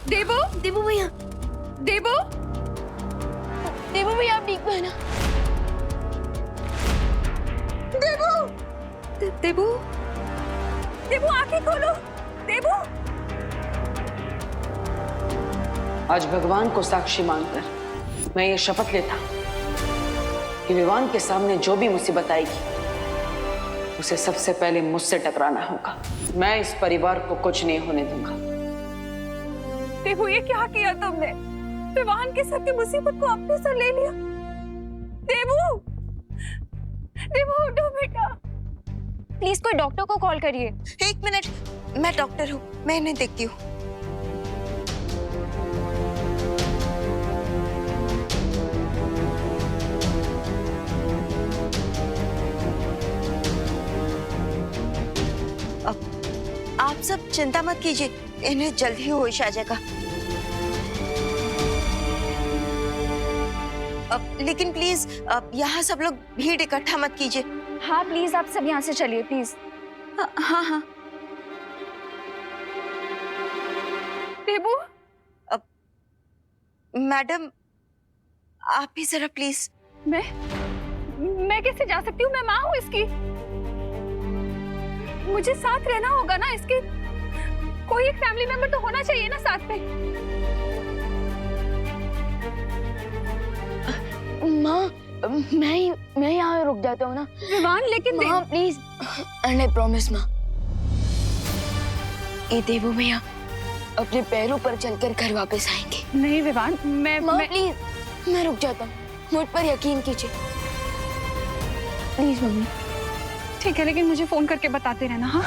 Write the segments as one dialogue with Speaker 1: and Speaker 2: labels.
Speaker 1: देवू,
Speaker 2: देवू भैया,
Speaker 1: देवू,
Speaker 2: देवू भैया आप ठीक है ना?
Speaker 1: देवू, देवू, देवू आंखें खोलो, देवू।
Speaker 3: आज भगवान को साक्षी मानकर मैं ये शपथ लेता कि विवान के सामने जो भी मुसीबत आएगी उसे सबसे पहले मुझसे टकराना होगा। मैं इस परिवार को कुछ नहीं होने दूंगा।
Speaker 1: देवू ये क्या किया तुमने? विवान के सर की मुसीबत को अपने सर ले लिया। देवू, देवू उठो बेटा।
Speaker 2: प्लीज कोई डॉक्टर को कॉल करिए।
Speaker 4: एक मिनट, मैं डॉक्टर हूँ, मैं इन्हें देखती हूँ। आप सब चिंता मत कीजिए, इन्हें जल्द ही होश आ जाएगा। लेकिन प्लीज यहाँ सब लोग भीड़ इकट्ठा मत कीजिए।
Speaker 2: हाँ प्लीज आप सब यहाँ से चलिए प्लीज।
Speaker 4: हाँ हाँ।
Speaker 1: देवू,
Speaker 4: मैडम आप ही जरा प्लीज।
Speaker 1: मैं कैसे जा सकती हूँ? मैं माँ हूँ इसकी। मुझे साथ रहना होगा ना इसके। कोई एक फैमिली मेंबर तो होना चाहिए ना साथ में।
Speaker 2: माँ मैं यहाँ रुक जाता हूँ ना।
Speaker 1: विवान लेकिन
Speaker 2: माँ प्लीज। आई प्रॉमिस माँ। ये देवू भैया अपने पैरों पर चलकर घर वापस आएंगे।
Speaker 1: नहीं विवान,
Speaker 2: माँ प्लीज मैं रुक जाता हूँ, मुझ पर यकीन कीजिए प्लीज मम्मी।
Speaker 1: ठीक है, लेकिन मुझे फोन करके बताते रहना। हाँ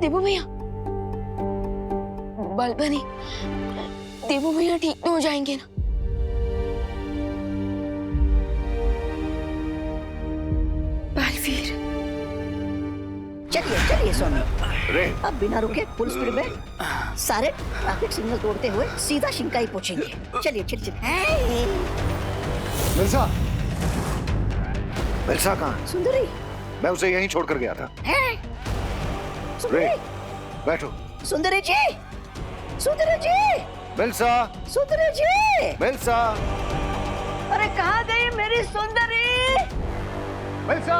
Speaker 2: देवू भैया, बालबनी, देवू भैया ठीक तो हो जाएंगे ना?
Speaker 4: बालवीर,
Speaker 5: चलिए चलिए स्वामी, अब बिना रुके फुल स्पीड में सारे ट्रैफिक सिग्नल तोड़ते हुए सीधा शिंकाई पहुंचेंगे। चलिए चलिए चलिए।
Speaker 6: मिल्सा, मिल्सा कहाँ?
Speaker 5: सुंदरी,
Speaker 6: मैं उसे यहीं छोड़ कर गया था।
Speaker 5: सुंदरी,
Speaker 6: बैठो।
Speaker 5: सुंदरी जी, सुंदरी जी,
Speaker 6: मिल्सा,
Speaker 5: सुंदरी जी,
Speaker 6: मिल्सा,
Speaker 5: अरे कहाँ गई मेरी सुंदरी?
Speaker 6: मिल्सा।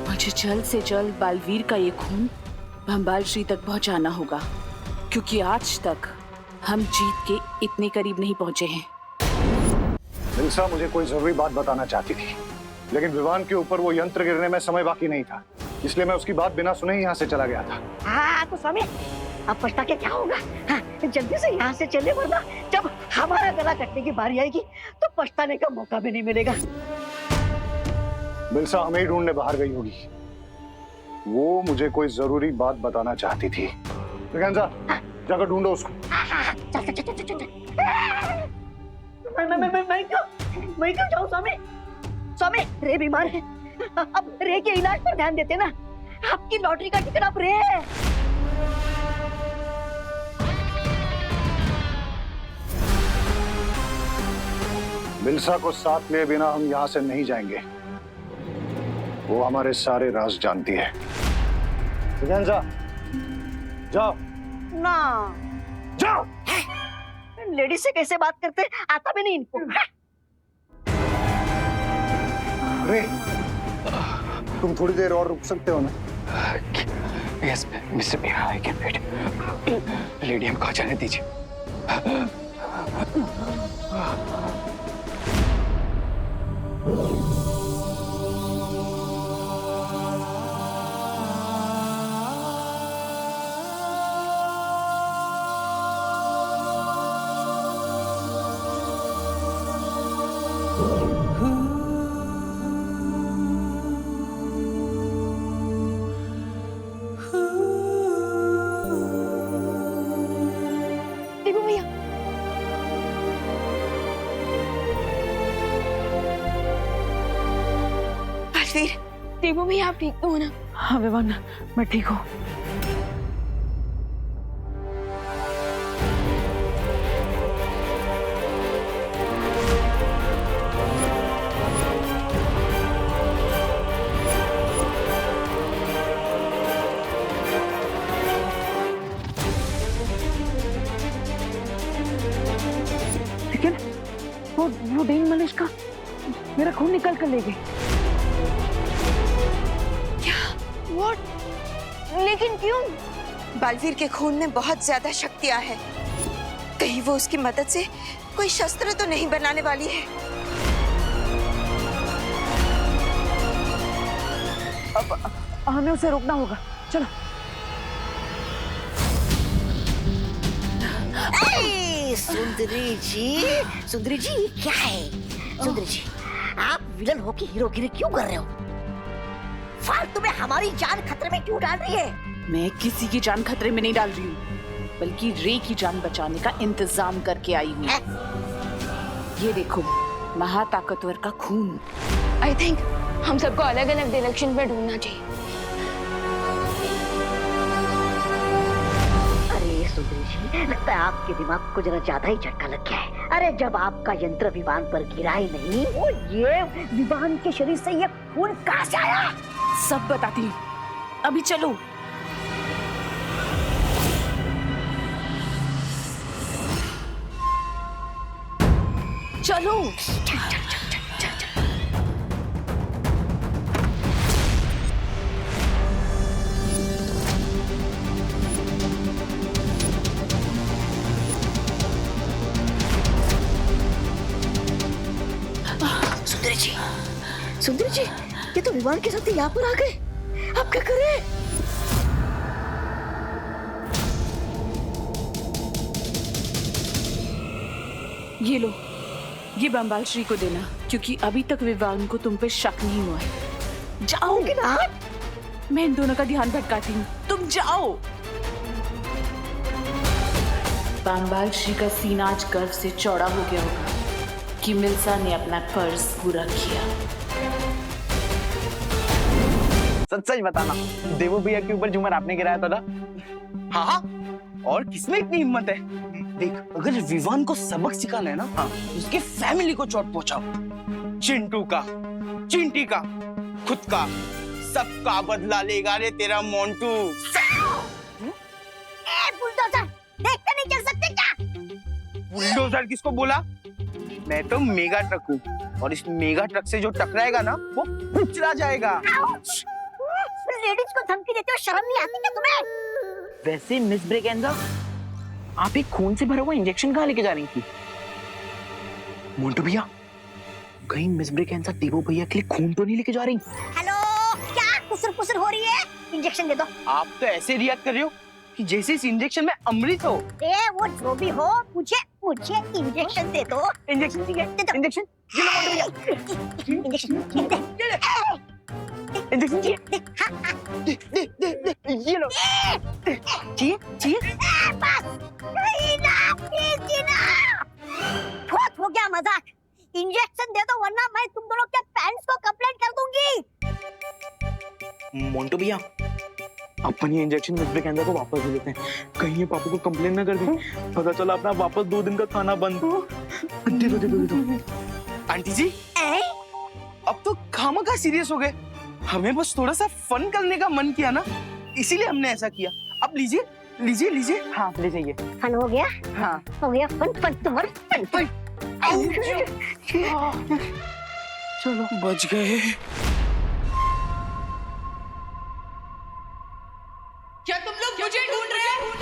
Speaker 3: मुझे जल्द से जल्द बालवीर का ये खून भंबाल श्री तक पहुंचाना होगा, क्योंकि आज तक हम जीत के इतने करीब नहीं पहुंचे हैं।
Speaker 6: मिल्सा मुझे कोई जरूरी बात बताना चाहती थी, लेकिन विवान के ऊपर वो यंत्र गिरने में समय बाकी नहीं था, इसलिए मैं उसकी बात बिना सुने ही यहाँ से चला गया था।
Speaker 5: हाँ तो स्वामी, अब पछता के क्या होगा? हाँ, जल्दी से यहाँ से चले, वरना जब हमारा गला कटने की बारी आएगी तो पछताने का मौका भी नहीं मिलेगा।
Speaker 6: मिल्सा हमें ही ढूंढने बाहर गई होगी। वो मुझे कोई जरूरी बात बताना चाहती थी। जाकर ढूंढो उसको।
Speaker 5: चल चल चल चल चल। मैं क्यों जाऊँ स्वामी? स्वामी रे बीमार है, अब रे के इलाज पर ध्यान देते ना। आपकी लॉटरी का टिकट अब रे है।
Speaker 6: मिल्सा को साथ में बिना हम यहाँ से नहीं जाएंगे। वो हमारे सारे राज जानती है। जाओ
Speaker 5: ना,
Speaker 6: जाओ।
Speaker 5: लेडीज से कैसे बात करते आता भी नहीं इनको।
Speaker 6: रे, तुम थोड़ी देर और रुक सकते हो ना?
Speaker 7: यस मिस्टर मेरा आई कैन वेट। लेडी हमको जाने दीजिए।
Speaker 2: देवू भैया,
Speaker 4: बालवीर
Speaker 2: देवू भैया आप ठीक तो हो ना?
Speaker 3: हाँ विवान, मैं ठीक हूँ। लेकिन वो डेन मलिश का मेरा खून निकल कर ले गए।
Speaker 2: What? लेकिन क्यों?
Speaker 4: बालवीर के खून में बहुत ज्यादा शक्तियां है। कहीं वो उसकी मदद से कोई शस्त्र तो नहीं बनाने वाली है।
Speaker 3: अब हमें उसे रोकना होगा, चलो।
Speaker 5: सुंदरी जी ये क्या है? सुंदरी जी, आप विलन होके हीरोगिरी क्यों कर रहे हो? फालतू में हमारी जान खतरे में क्यों डाल रही है?
Speaker 8: मैं किसी की जान खतरे में नहीं डाल रही हूँ, बल्कि रे की जान बचाने का इंतजाम करके आई हूँ। ये देखो, महाताकतवर का खून।
Speaker 2: आई थिंक हम सबको अलग अलग डायरेक्शन में ढूंढना चाहिए।
Speaker 5: अरे सुंदरी जी, लगता है आपके दिमाग को जरा ज्यादा ही झटका लग गया है। अरे जब आपका यंत्र विवान पर गिरा ही नहीं, वो ये विवान के शरीर से ये खून कहाँ से आया?
Speaker 8: सब बताती हूँ, अभी चलो। चलो।
Speaker 5: सुंदरी जी, ये तो विमान के साथ यहाँ पर आ गए। अब क्या करें?
Speaker 8: ये लो, ये बंबाल श्री को देना, क्योंकि अभी तक विवान को तुम पे शक नहीं हुआ है। जाओ। मैं इन दोनों का ध्यान भटकाती हूँ, तुम जाओ। बंबाल श्री का सीना आज गर्व से चौड़ा हो गया होगा कि मिल्सा ने अपना फर्ज पूरा किया।
Speaker 7: सच सच बताना, देवू भैया के ऊपर झूमर आपने गिराया था ना? हाँ हाँ, और किसमें इतनी हिम्मत है? देख, अगर विवान को सबक सिखाना है ना, हाँ, उसके फैमिली को चोट पहुंचाओ। चिंटू का, चिंटी का, खुद का, सबका बदला लेगा रे तेरा मोंटू।
Speaker 5: बुलडोजर, देखते नहीं चल सकते क्या?
Speaker 7: बुलडोजर किसको बोला? मैं तो मेगा ट्रक हूँ, और इस मेगा ट्रक से जो टकराएगा ना, वो कुचला जाएगा।
Speaker 5: लेडीज को धमकी देते हो, शर्म नहीं आती क्या तुम्हें?
Speaker 7: वैसे मिस ब्रेकेंजा, आप एक खून से भरा हुआ इंजेक्शन कहाँ लेके जा रही थी? मोंटू भैया, कहीं मिस ब्रेकेंजा देवू भैया के लिए खून तो नहीं लेके जा रही?
Speaker 5: हेलो, क्या कुसर हो रही है? इंजेक्शन दे दो।
Speaker 7: आप तो ऐसे रिएक्ट कर रहे हो कि जैसे इस इंजेक्शन में अमृत हो।
Speaker 5: वो जो भी हो, मुझे इंजेक्शन दे दो।
Speaker 7: इंजेक्शन ठीक है? इंजेक्शन ये लो मोंटू भैया।
Speaker 5: इंजेक्शन
Speaker 7: इंजेक्शन चाहिए? दे, ये लो। चाहिए?
Speaker 5: बस, बहुत हो गया मजाक। इंजेक्शन दे दो, वरना मैं तुम दोनों के पेरेंट्स को कंप्लेंट कर दूंगी।
Speaker 7: मोंटू भैया, अपन ये इंजेक्शन मिस ब्रेकेंजा को वापस दे देते हैं, कहीं ये पापा को कंप्लेन ना कर दे। पता चला अपना वापस 2 दिन का खाना बंद। दे दो। आंटी जी, अब तो खामखा सीरियस हो गए। हमें बस थोड़ा सा फन करने का मन किया ना, इसीलिए हमने ऐसा किया। अब लीजिए। हाँ, ले जाइए।
Speaker 5: फन हो गया?
Speaker 7: हाँ,
Speaker 5: हो गया फन तुम्हारा फन।
Speaker 7: चलो बच गए।
Speaker 8: क्या तुम लोग मुझे ढूंढ रहे हो?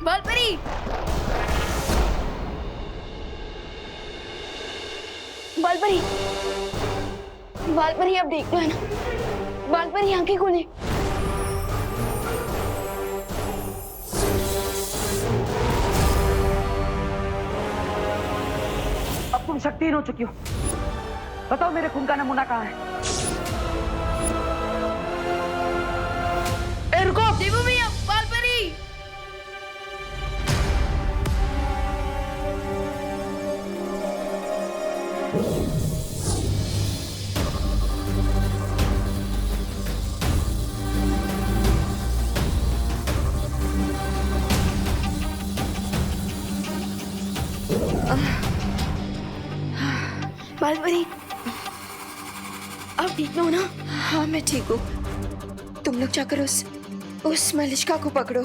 Speaker 2: बालपरी, बालपरी, बालपरी, अब देख लो है ना, बालपरी आंखें खोले।
Speaker 3: अब तुम शक्तिहीन हो चुकी हो। बताओ मेरे खून का नमूना कहाँ है? ए रुको!
Speaker 2: देवू भैया, बालपरी। बालपरी, आप ठीक हो ना?
Speaker 4: हाँ मैं ठीक हूँ। तुम लोग जाकर उस मलिष्का को पकड़ो।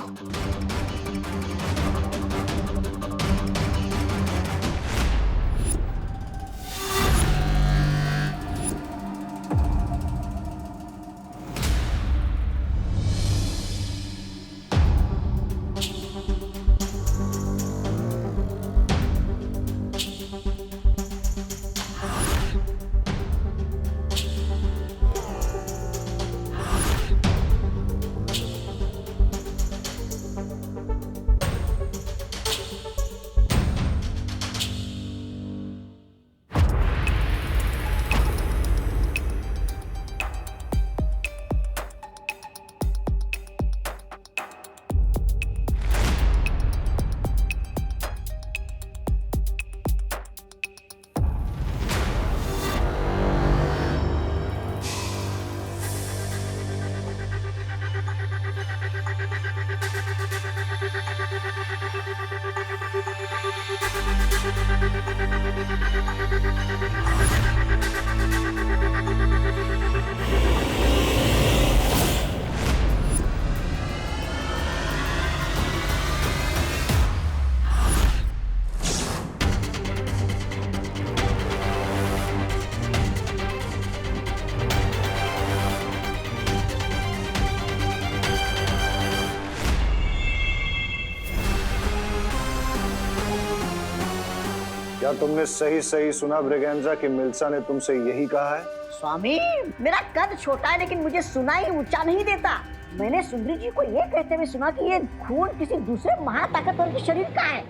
Speaker 6: क्या तुमने सही सही सुना ब्रिगेंजा कि मिल्सा ने तुमसे यही कहा है?
Speaker 5: स्वामी, मेरा कद छोटा है लेकिन मुझे सुनाई ऊंचा नहीं देता। मैंने सुंदरी जी को ये कहते हुए सुना कि ये खून किसी दूसरे महाताकतवर के शरीर का है।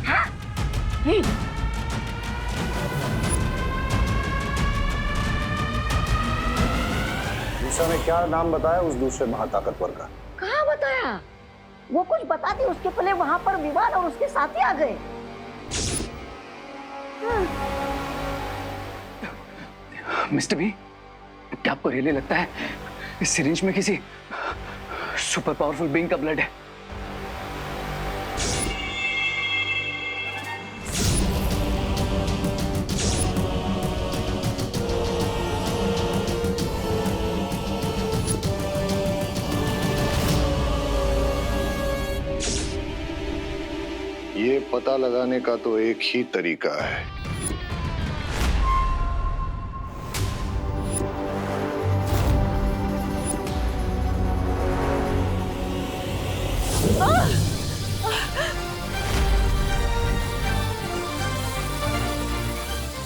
Speaker 5: हाँ?
Speaker 6: मिल्सा ने क्या नाम बताया उस दूसरे महाताकतवर का?
Speaker 5: कहाँ बताया? वो कुछ बताती उसके पहले वहां पर विवान और उसके साथी आ गए।
Speaker 7: मिस्टर बी, क्या आपको रियली लगता है इस सिरिंज में किसी सुपर पावरफुल बीइंग का ब्लड है?
Speaker 6: ये पता लगाने का तो एक ही तरीका है।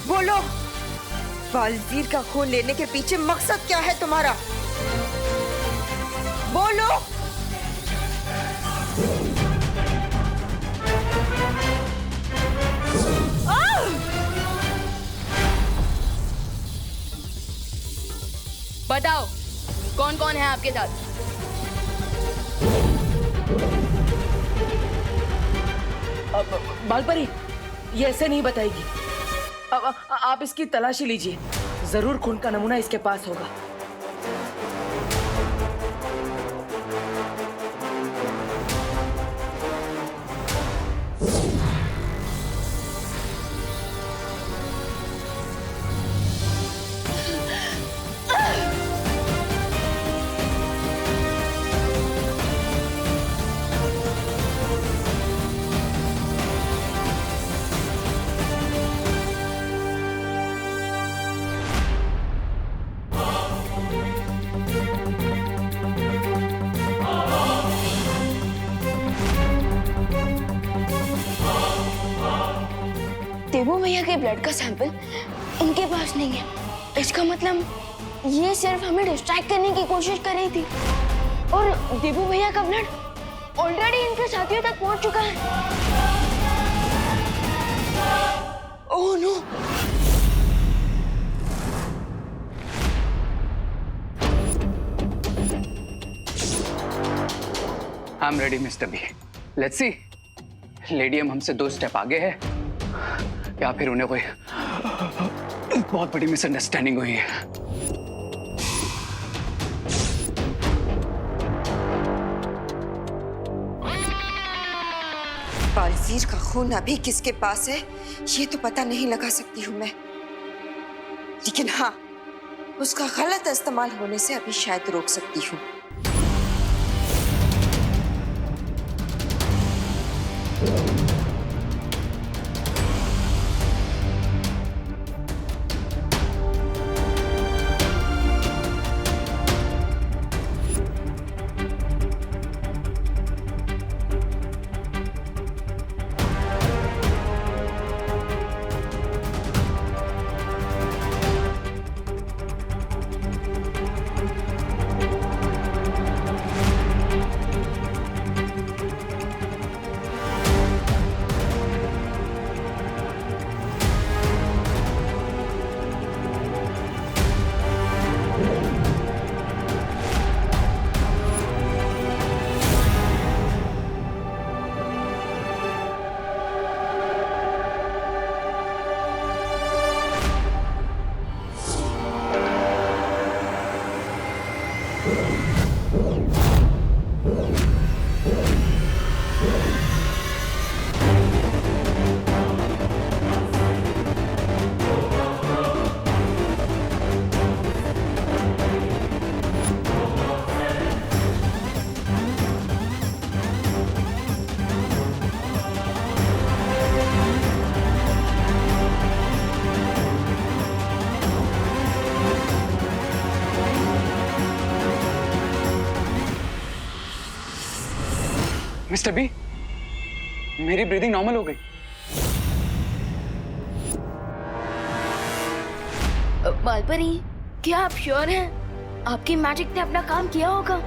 Speaker 4: बोलो, बालवीर का खून लेने के पीछे मकसद क्या है तुम्हारा? बोलो।
Speaker 2: बताओ, कौन कौन है आपके साथ?
Speaker 3: बालपरी, ये ऐसे नहीं बताएगी। अब आप इसकी तलाशी लीजिए, जरूर खून का नमूना इसके पास होगा।
Speaker 2: देवू भैया के ब्लड का सैंपल इनके पास नहीं है। इसका मतलब ये सिर्फ हमें डिस्ट्रैक्ट करने की कोशिश कर रही थी और देवू भैया का ब्लड ऑलरेडी इनके साथियों तक पहुंच चुका है। Oh no!
Speaker 9: I am ready mister B. Let's see लेडियम हमसे 2 स्टेप आगे है या फिर उन्हें कोई बहुत बड़ी मिसअंडरस्टैंडिंग हुई है।
Speaker 4: बालवीर का खून अभी किसके पास है ये तो पता नहीं लगा सकती हूँ मैं, लेकिन हाँ, उसका गलत इस्तेमाल होने से अभी शायद रोक सकती हूँ।
Speaker 9: मिस्टर बी, मेरी ब्रीदिंग नॉर्मल हो गई।
Speaker 2: बालपरी, क्या आप श्योर हैं? आपकी मैजिक ने अपना काम किया होगा।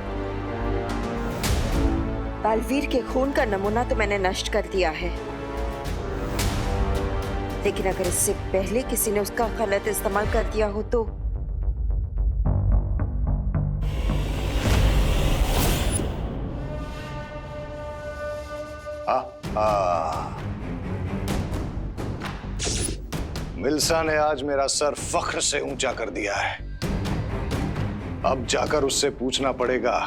Speaker 4: बालवीर के खून का नमूना तो मैंने नष्ट कर दिया है, लेकिन अगर इससे पहले किसी ने उसका गलत इस्तेमाल कर दिया हो तो
Speaker 6: मिल्सा ने आज मेरा सर फख्र से ऊंचा कर दिया है। अब जाकर उससे पूछना पड़ेगा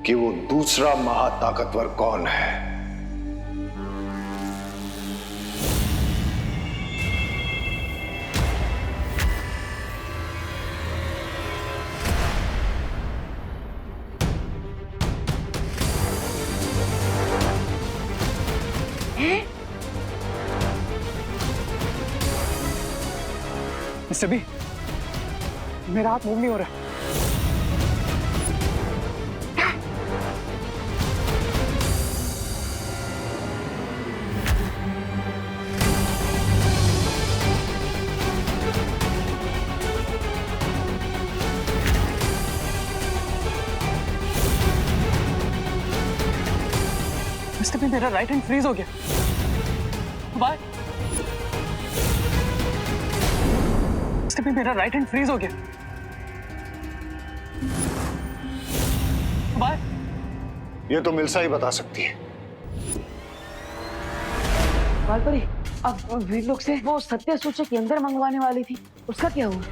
Speaker 6: कि वो दूसरा महाताकतवर कौन है।
Speaker 9: मिस्टर बी, मेरा हाथ मूव नहीं हो रहा। मिस्टर बी, मेरा राइट हैंड फ्रीज हो गया। बाय। मिस्टर बी, मेरा राइट हैंड फ्रीज हो गया। बाय।
Speaker 6: ये तो मिल्सा ही बता सकती है।
Speaker 3: बालपरी, अब वीर लोग से वो सत्य सूचक यंत्र मंगवाने वाली थी, उसका क्या हुआ?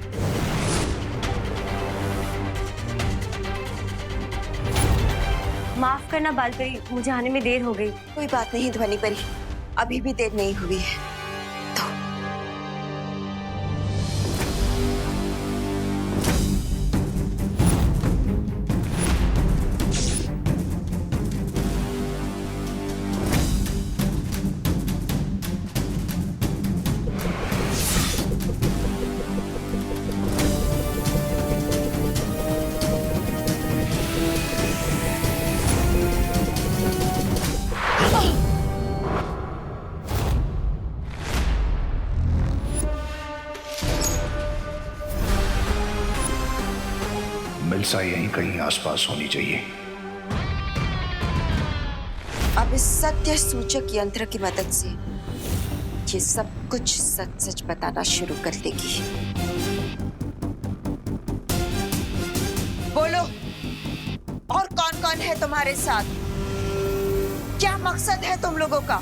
Speaker 10: माफ करना बालपरी, मुझे आने में देर हो गई।
Speaker 4: कोई बात नहीं ध्वनि परी, अभी भी देर नहीं हुई है।
Speaker 6: मिल्सा यहीं कहीं आसपास होनी चाहिए।
Speaker 4: अब इस सत्य सूचक यंत्र की मदद से ये सब कुछ सच सच बताना शुरू कर देगी। बोलो, और कौन कौन है तुम्हारे साथ? क्या मकसद है तुम लोगों का?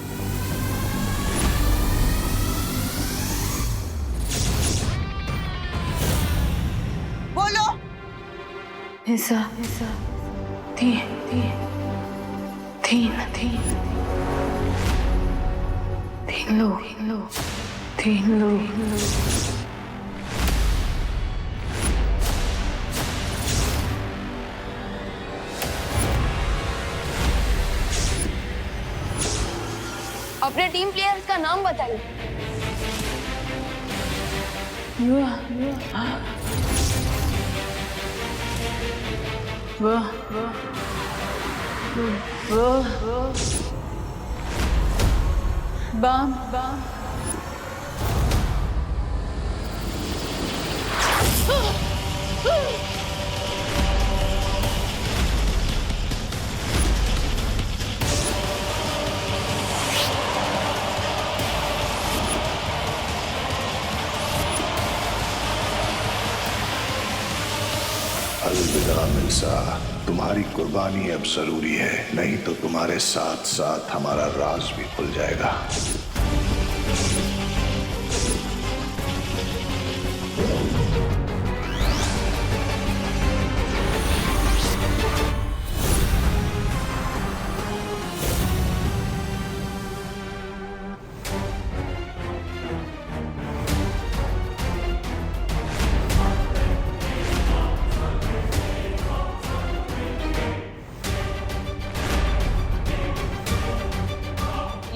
Speaker 4: बोलो।
Speaker 8: ऐसा तीन लोग
Speaker 2: अपने टीम प्लेयर्स का नाम बताइए।
Speaker 8: बम
Speaker 6: अलविदा मिल्सा, तुम्हारी कुर्बानी अब जरूरी है, नहीं तो तुम्हारे साथ साथ हमारा राज भी खुल जाएगा।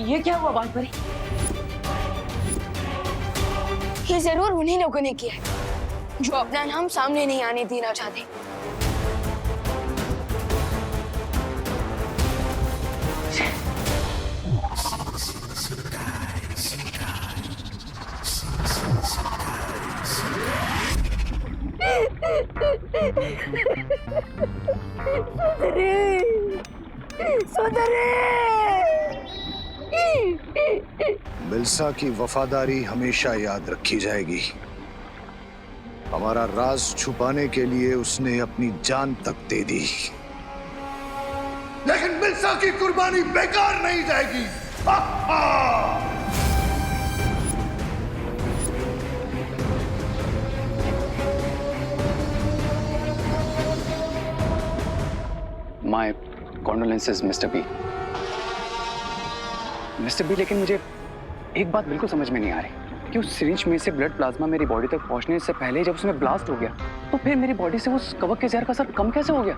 Speaker 3: ये क्या हुआ बाल परी?
Speaker 2: ये जरूर उन्हीं लोगों ने किया है जो अपना नाम सामने नहीं आने देना चाहते।
Speaker 6: मिल्सा की वफादारी हमेशा याद रखी जाएगी। हमारा राज छुपाने के लिए उसने अपनी जान तक दे दी, लेकिन मिल्सा की कुर्बानी बेकार नहीं जाएगी।
Speaker 9: My condolences mister B. Mister B, लेकिन मुझे एक बात बिल्कुल समझ में नहीं आ रही कि उस सिरिंज में से ब्लड प्लाज्मा मेरी बॉडी तक पहुंचने से पहले जब उसमें ब्लास्ट हो गया तो फिर मेरी बॉडी से उस कवक के जहर का असर कम कैसे हो गया?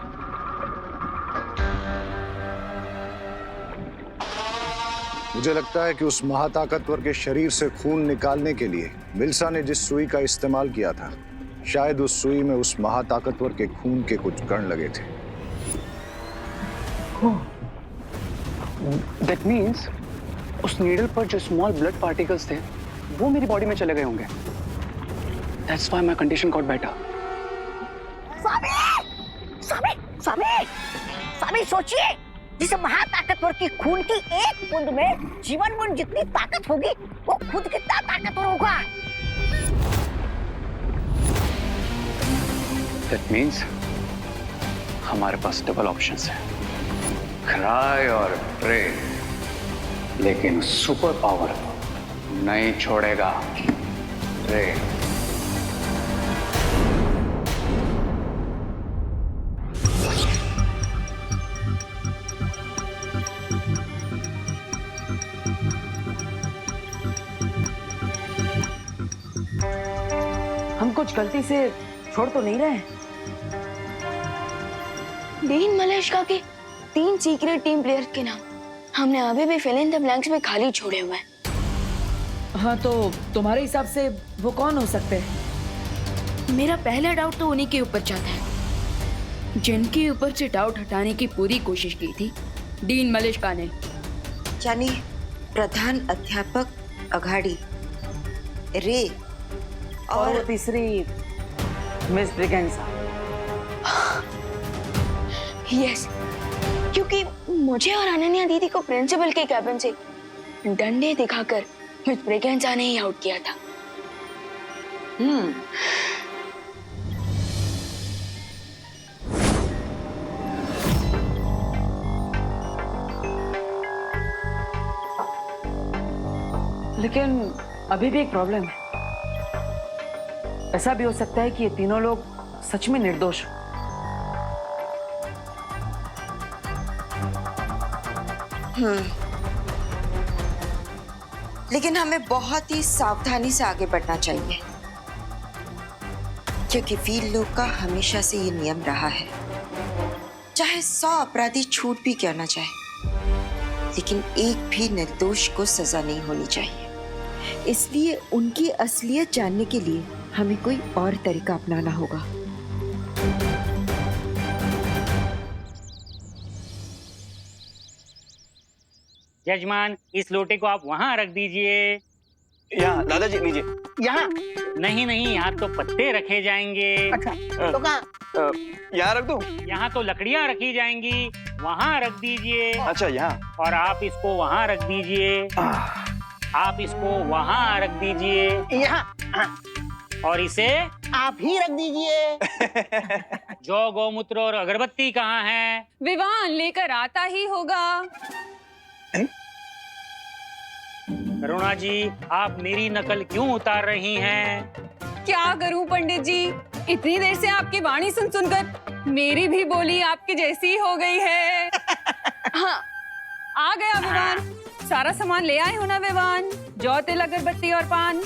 Speaker 6: मुझे लगता है कि उस महाताकतवर के शरीर से खून निकालने के लिए मिल्सा ने जिस सुई का इस्तेमाल किया था, शायद उस सुई में उस महाताकतवर के खून के कुछ कण लगे थे।
Speaker 9: That means उस नीडल पर जो स्मॉल ब्लड पार्टिकल्स थे वो मेरी बॉडी में चले गए होंगे। That's why my condition got better.
Speaker 5: स्वामी, स्वामी, स्वामी, स्वामी सोचिए, जिस महाताकतवर की खून की एक बूंद में जीवन बूंद जितनी ताकत होगी, वो खुद कितना ताकतवर होगा।
Speaker 9: That means हमारे पास डबल ऑप्शंस हैं, क्राई और प्रे, लेकिन सुपर पावर नहीं छोड़ेगा प्रे।
Speaker 3: हम कुछ गलती से छोड़ तो नहीं रहे?
Speaker 2: डीन मलेशिया के 3 सीक्रेट टीम प्लेयर्स के नाम हमने अभी भी फिल इन द ब्लैंक्स में खाली छोड़े हुए हैं।
Speaker 3: हाँ, तो तुम्हारे हिसाब से वो कौन हो सकते हैं?
Speaker 8: मेरा पहला डाउट तो उन्हीं के ऊपर जाता है जिनके ऊपर से डाउट हटाने की पूरी कोशिश की थी डीन मलेशिया ने,
Speaker 4: यानी प्रधान अध्यापक अघाड़ी, रे
Speaker 3: और वो तीसरी मिस ब्रिगेंसा।
Speaker 2: यस, क्योंकि मुझे और अनन्या दीदी को प्रिंसिपल के कैबिन से डंडे दिखाकर मिस ब्रिगेंजा ने ही आउट किया था।
Speaker 3: लेकिन अभी भी एक प्रॉब्लम है। ऐसा भी हो सकता है कि ये तीनों लोग सच में निर्दोष हो।
Speaker 4: लेकिन हमें बहुत ही सावधानी से आगे बढ़ना चाहिए, क्योंकि वीर लोग का हमेशा से ये नियम रहा है, चाहे 100 अपराधी छूट भी क्यों ना जाए, लेकिन एक भी निर्दोष को सजा नहीं होनी चाहिए। इसलिए उनकी असलियत जानने के लिए हमें कोई और तरीका अपनाना होगा।
Speaker 11: जजमान, इस लोटे को आप वहाँ रख दीजिए।
Speaker 7: यहाँ दादाजी लीजिए। यहाँ
Speaker 11: नहीं नहीं, यहाँ तो पत्ते रखे जाएंगे।
Speaker 7: अच्छा तो कहाँ? यहाँ रख दूँ?
Speaker 11: यहाँ तो लकड़ियाँ रखी जाएंगी, वहाँ रख दीजिए।
Speaker 7: अच्छा यहाँ।
Speaker 11: और आप इसको वहाँ रख दीजिए। आप इसको वहाँ रख दीजिए।
Speaker 7: यहाँ।
Speaker 11: और इसे
Speaker 5: आप ही रख दीजिए।
Speaker 11: जौ, गौमूत्र और अगरबत्ती कहाँ है?
Speaker 1: विवान लेकर आता ही होगा।
Speaker 11: करुणा जी, आप मेरी नकल क्यों उतार रही हैं?
Speaker 1: क्या करूं पंडित जी, इतनी देर से आपकी वाणी सुन सुनकर मेरी भी बोली आपकी जैसी हो गई है। हाँ, आ गया विवान। सारा सामान ले आए हो ना विवान? जौ, तिल, अगरबत्ती और पान।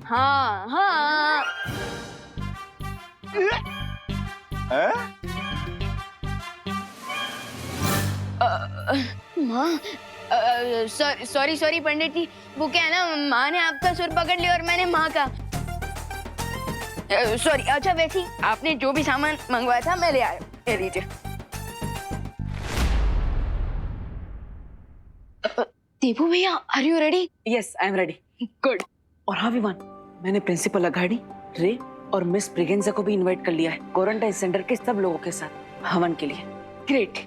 Speaker 2: हाँ हाँ। माँ, सॉरी पंडित जी, वो क्या है ना, माँ ने आपका सुर पकड़ लिया और मैंने माँ का। सॉरी। अच्छा वैसे ही आपने जो भी सामान मंगवाया था मैं ले आया, ले लीजिए। देवू भैया, are you ready?
Speaker 3: Yes, I am ready.
Speaker 2: Good.
Speaker 3: और हाँ विवान, मैंने प्रिंसिपल अघाड़ी, रे और मिस ब्रिगेंजा को भी इनवाइट कर लिया है क्वारंटाइन सेंटर के सब लोगों के साथ हवन के लिए।
Speaker 2: ग्रेट।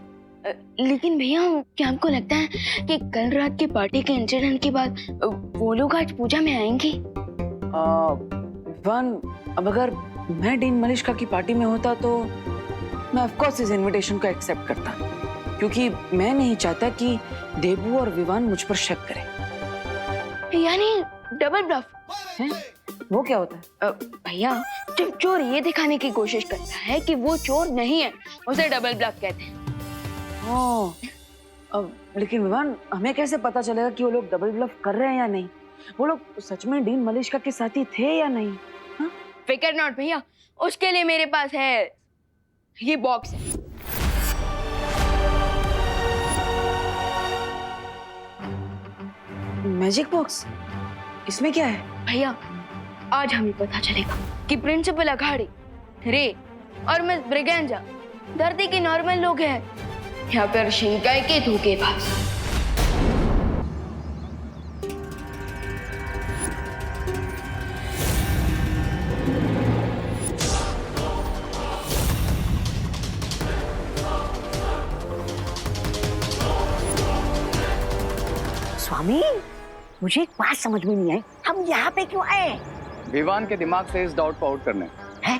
Speaker 2: लेकिन भैया, क्या आपको लगता है कि कल रात की पार्टी के इंसिडेंट के बाद वो लोग आज पूजा में आएंगे?
Speaker 3: विवान, अब अगर मैं डीन मलिश्का की पार्टी में होता तो मैं ऑफ कोर्स इस इनविटेशन को एक्सेप्ट करता, क्योंकि मैं नहीं चाहता कि देबू और विवान मुझ पर शक करें।
Speaker 2: यानी डबल ब्लफ
Speaker 3: है? वो क्या होता है?
Speaker 2: भैया, जब चोर ये दिखाने की कोशिश करता है कि वो चोर नहीं है, उसे डबल ब्लफ कहते हैं।
Speaker 3: अब लेकिन विवान, हमें कैसे पता चलेगा कि वो लोग डबल ब्लफ कर रहे हैं या नहीं? वो लोग सच में डीन मलिश्का के साथी थे या नहीं? हाँ?
Speaker 2: फिकर नॉट भैया, उसके लिए मेरे पास है ये बॉक्स है।
Speaker 3: Magic box? इसमें क्या है?
Speaker 2: भैया, आज हमें पता चलेगा कि प्रिंसिपल अघाड़ी, रे और मिस ब्रिगेंजा धरती के नॉर्मल लोग हैं या फिर शिंकाई के धोखेबाज।
Speaker 5: स्वामी, मुझे एक बात समझ में नहीं आई, हम यहाँ पे क्यों आए?
Speaker 9: विवान के दिमाग से इस डाउट को आउट करने
Speaker 5: हैं?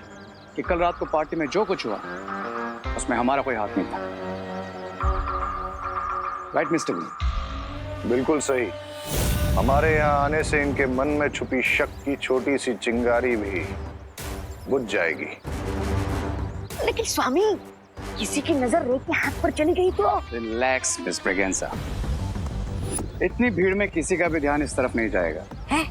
Speaker 9: कि कल रात को पार्टी में जो कुछ हुआ उसमें हमारा कोई हाथ नहीं था। Right mister B?
Speaker 6: बिल्कुल सही। हमारे यहाँ आने से इनके मन में छुपी शक की छोटी सी चिंगारी भी बुझ जाएगी।
Speaker 5: लेकिन स्वामी, किसी की नजर रे के हाथ पर चली गई तो?
Speaker 9: रिलैक्स मिस ब्रिगेंजा, इतनी भीड़ में किसी का भी ध्यान इस तरफ नहीं जाएगा।
Speaker 5: है?